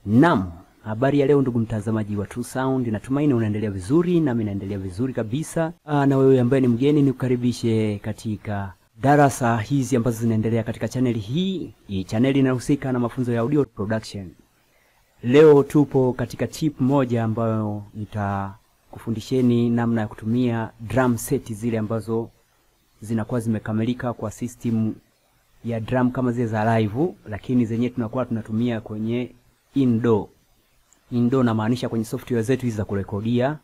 Naam, habari ya leo ndugu mtazamaji wa True Sound, natumaini unaendelea vizuri na mimi naendelea vizuri kabisa. Na wewe ambaye ni mgeni nikukaribishe katika darasa hizi ambazo zinaendelea katika channel hii. Hii channel inahusika na mafunzo ya audio production. Leo tupo katika tip moja ambayo nitakufundisheni namna ya kutumia drum set zile ambazo zinakuwa zimekamilika kwa system ya drum kama zile za live, lakini zenyewe tunakuwa tunatumia kwenye indo na maanisha kwenye software zetu hizi za kurekodia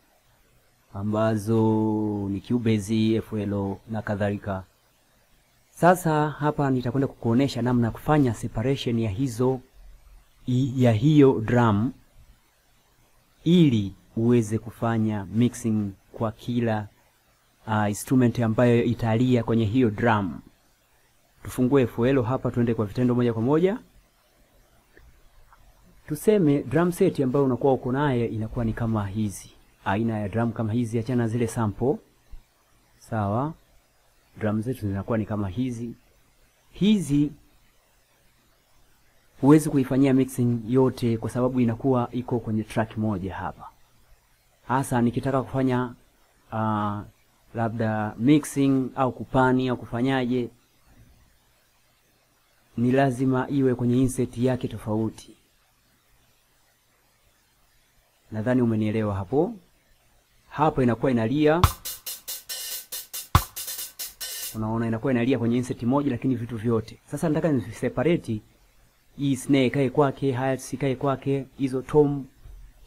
ambazo ni Cubase, FL na kadhalika. Sasa hapa nitakwenda kukuonesha namna ya kufanya separation ya hiyo drum ili uweze kufanya mixing kwa kila instrument ambayo italia kwenye hiyo drum. Tufungue FL hapa, tuende kwa vitendo moja kwa moja. Tuseme drum set ambayo unakuwa uko naye inakuwa ni kama hizi. Aina ya drum kama hizi, achana zile sample. Sawa? Drum zetu zinakuwa ni kama hizi. Hizi huwezi kuifanyia mixing yote kwa sababu inakuwa iko kwenye track moja hapa. Hasa nikitaka kufanya labda mixing au kupani au kufanyaje, ni lazima iwe kwenye insert yake tofauti. Nadhani umenielewa hapo. Hapa inakuwa inalia. Unaona inakuwa inalia kwenye insert moja lakini vitu vyote. Sasa nataka ni separate. Hii snare kae kwake, hi-hats kae kwake, hizo tom,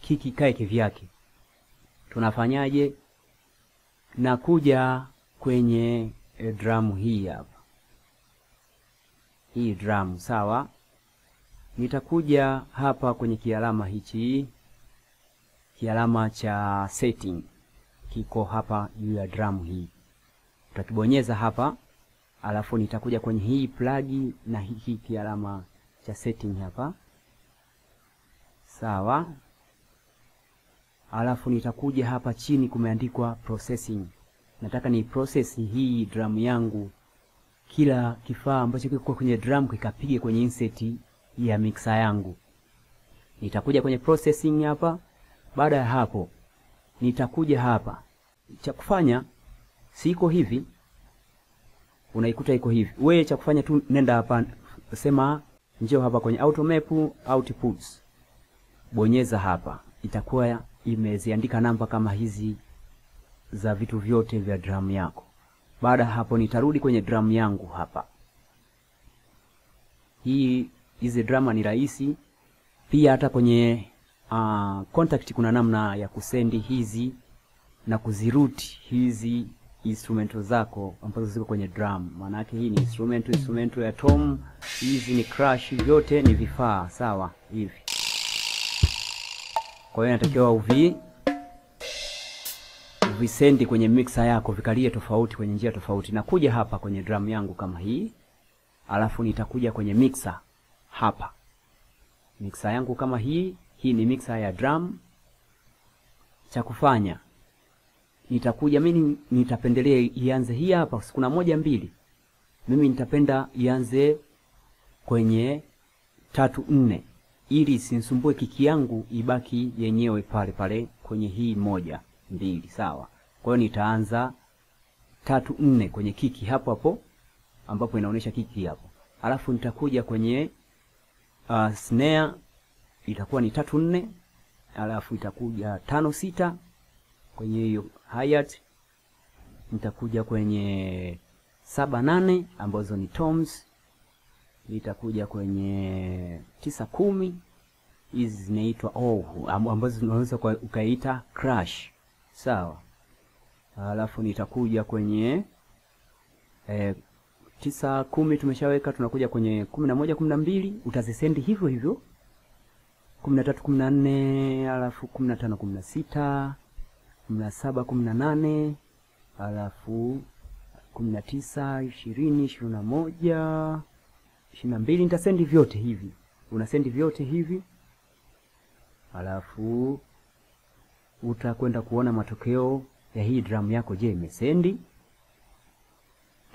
kiki kae kivyake. Tunafanyaje? Nakuja kwenye drum hii hapa. Hii drum, sawa? Nitakuja hapa kwenye kialama hichi. Kialama cha setting kiko hapa juu ya drum hii. Utakibonyeza hapa, alafu nitakuja kwenye hii plug na hiki kialama cha setting hapa. Sawa? Alafu nitakuja hapa chini kumeandikwa processing. Nataka ni process hii drum yangu. Kila kifaa ambacho kiko kwenye drum kikapige kwenye insert ya mixer yangu. Nitakuja kwenye processing hapa. Baada ya hapo nitakuja hapa. Cha kufanya siko hivi. Unaikuta iko hivi. Wewe cha kufanya tu nenda hapa, sema njoo hapa kwenye auto map outputs. Bonyeza hapa. Itakuwa imeziandika namba kama hizi za vitu vyote vya drum yako. Baada hapo nitarudi kwenye drum yangu hapa. Hizi drama ni rahisi. Pia hata kwenye contact kuna namna ya kusendi hizi na kuziroute hizi instrumento zako ambazo ziko kwenye drum. Maana yake hii ni instrumento ya tom, hizi ni crash, vyote ni vifaa, sawa hivi. Kwa hiyo inatakiwa uvisendi kwenye mixer yako vikalie tofauti kwenye njia tofauti. Nakuja hapa kwenye drum yangu kama hii. Alafu nitakuja kwenye mixer hapa. Mixer yangu kama hii ni mixer ya drum. Cha kufanya nitakuja, mimi nitapendelea ianze hii hapa. Kuna moja mbili. Mimi nitapenda ianze kwenye 3-4 ili sinisumbue kiki yangu ibaki yenyewe pale pale kwenye hii 1-2, sawa? Kwa hiyo nitaanza 3-4 kwenye kiki hapo hapo ambapo inaonyesha kiki hapo. Alafu nitakuja kwenye snare, itakuwa ni 3-4, alafu itakuja 5-6 kwenye hiyo hi-hat. Nitakuja kwenye 7-8 ambazo ni toms. Nitakuja kwenye 9-10, hizi zinaitwa ambazo unaweza ukaita crash, sawa? Alafu nitakuja kwenye 9-10 tumeshaweka. Tunakuja kwenye 11-12, utazisendi hivyo hivyo. 13-14, alafu 15-16, 17-18, alafu 19-20, 21, 22. Nitasendi vyote hivi. Unasendi vyote hivi. Alafu utakwenda kuona matokeo ya hii drum yako. Je, imesendi?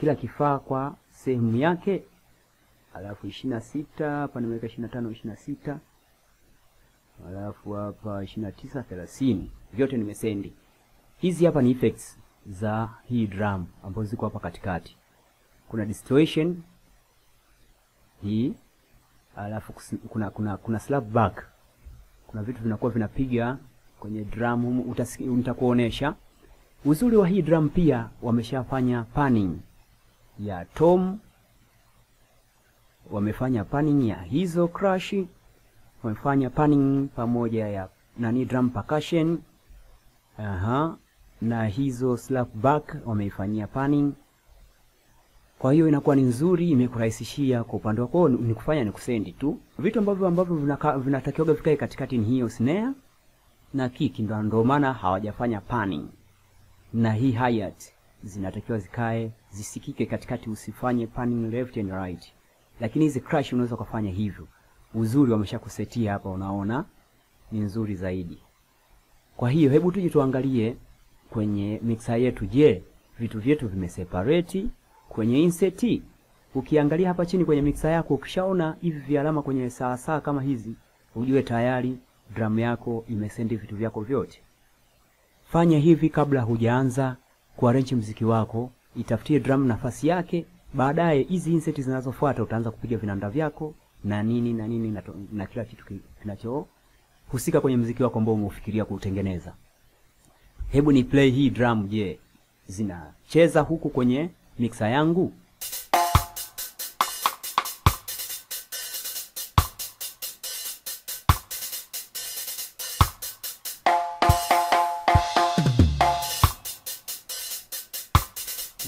Kila kifaa kwa sehemu yake. Alafu 26 hapa nimeweka 25, 26. alafu hapa 29:30, vyote nimesendi. Hizi hapa ni effects za hii drum ambazo ziko hapa katikati. Kuna distortion hii, alafu kuna slap back. Kuna vitu vinakuwa vinapiga kwenye drum humu, nitakuonesha. Uzuri wa hii drum pia wameshafanya panning ya tom, wamefanya panning ya hizo crash, wamefanya panning pamoja ya drum percussion. Na hizo slap back wameifanyia panning. Kwa hiyo inakuwa ni nzuri, imekurahisishia kwa upande wako ni kufanya ni kusendi tu. Vitu ambavyo vinatakiwa vikae katikati ni hiyo snare na kick, ndio maana hawajafanya panning. Na hii hi-hat zinatakiwa zikae zisikike katikati, usifanye panning left and right. Lakini hizi crash unaweza kufanya hivyo. Uzuri wameshakusetia hapa, unaona ni nzuri zaidi. Kwa hiyo hebu tuje tuangalie kwenye mixer yetu. Je, vitu vyetu vimeseparate kwenye insert? Ukiangalia hapa chini kwenye mixer yako, ukishaona hivi vialama kwenye saa kama hizi, ujue tayari drum yako imesendi vitu vyako vyote. Fanya hivi kabla hujaanza kuarrange muziki wako, itafutie drum nafasi yake. Baadaye hizi insert zinazofuata utaanza kupiga vinanda vyako na nini na kila kitu kinachohusika kwenye muziki wako ambao umeufikiria kuutengeneza. Hebu ni play hii drum. Je, zinacheza huku kwenye mixer yangu?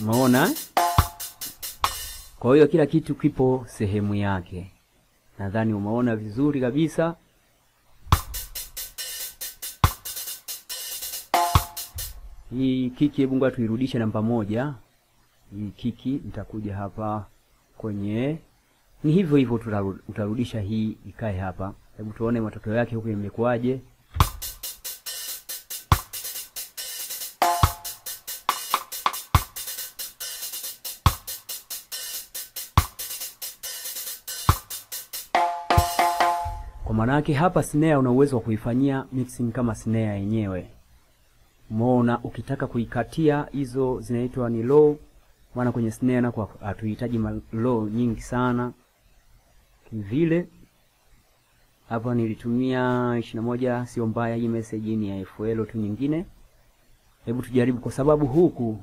Umeona? Kwa hiyo kila kitu kipo sehemu yake. Nadhani umeona vizuri kabisa. Hii kiki hebu ngoja tuirudishe namba 1. Hii kiki nitakuja hapa kwenye ni hivyo utarudisha hii ikae hapa. Hebu tuone matokeo yake huko imekuaje. Kwa maana yake hapa snare una uwezo wa kuifanyia mixing kama snare yenyewe. Umeona, ukitaka kuikatia hizo zinaitwa ni low, maana kwenye snare na kwa hatuhitaji low nyingi sana. Vile hapa nilitumia 21, sio mbaya. Hii message ni ya FL tu nyingine. Hebu tujaribu, kwa sababu huku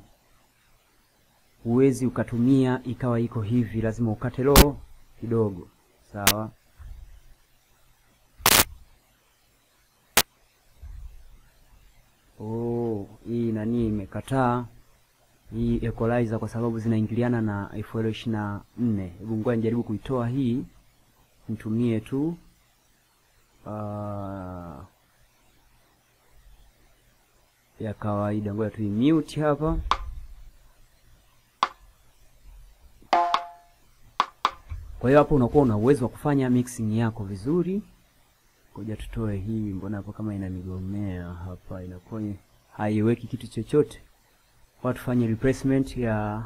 uwezi ukatumia ikawa iko hivi, lazima ukate low kidogo. Sawa? Hii nani imekataa hii equalizer kwa sababu zinaingiliana na FL 24. Hebu ngoja nijaribu kuitoa hii, nitumie tu ya kawaida. Ngoja tu mute hapa. Kwa hiyo hapo unakuwa una uwezo wa kufanya mixing yako vizuri. Ngoja tutoe hii, mbona hapo kama inanigomea hapa, inakuwa haiweki kitu chochote. Kwa tufanye replacement ya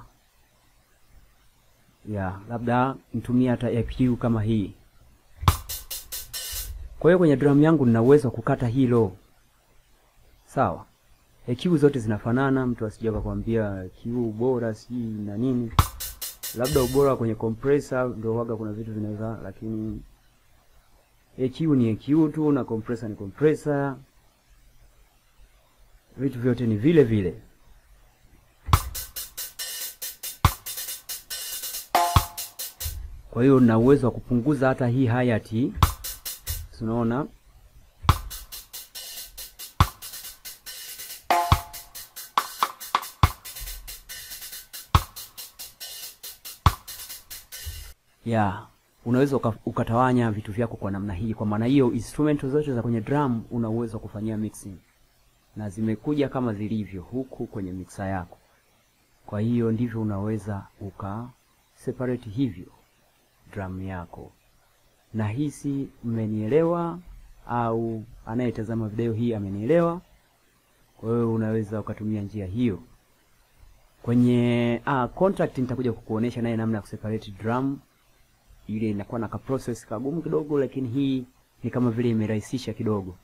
labda nitumie hata EQ kama hii. Kwa hiyo kwenye drum yangu nina uwezo wa kukata hilo. Sawa? EQ zote zinafanana, mtu asije akakwambia EQ bora si na nini. Labda ubora kwenye compressor ndio waga kuna vitu vinaweza, lakini EQ ni EQ tu na compressor ni compressor. Vitu vyote ni vile vile. Kwa hiyo na uwezo wa kupunguza hata hii hi-hat. Unaona? Unaweza ukatawanya vitu vyako kwa namna hii. Kwa maana hiyo instrument zote za kwenye drum una uwezo wa kufanyia mixing. Na zimekuja kama zilivyo huku kwenye mixer yako. Kwa hiyo ndivyo unaweza separate hivyo drum yako. Na hisi mmenielewa au anayetazama video hii amenielewa. Kwa hiyo unaweza ukatumia njia hiyo. Kwenye contract nitakuja kukuonesha naye namna ya kuseparate drum. Ile inakuwa na ka process kagumu kidogo, lakini hii ni kama vile imerahisisha kidogo.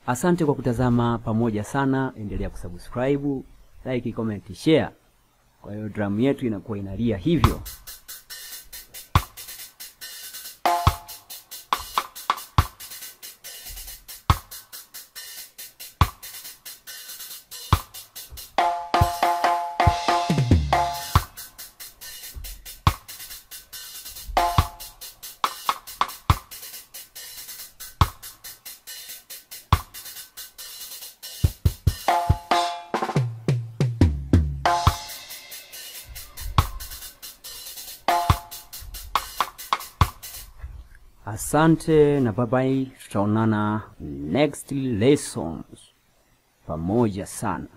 Asante kwa kutazama pamoja sana. Endelea kusubscribe, like, comment, share. Kwa hiyo drum yetu inakuwa inalia hivyo. Asante na bye bye, tutaonana next lessons. Pamoja sana.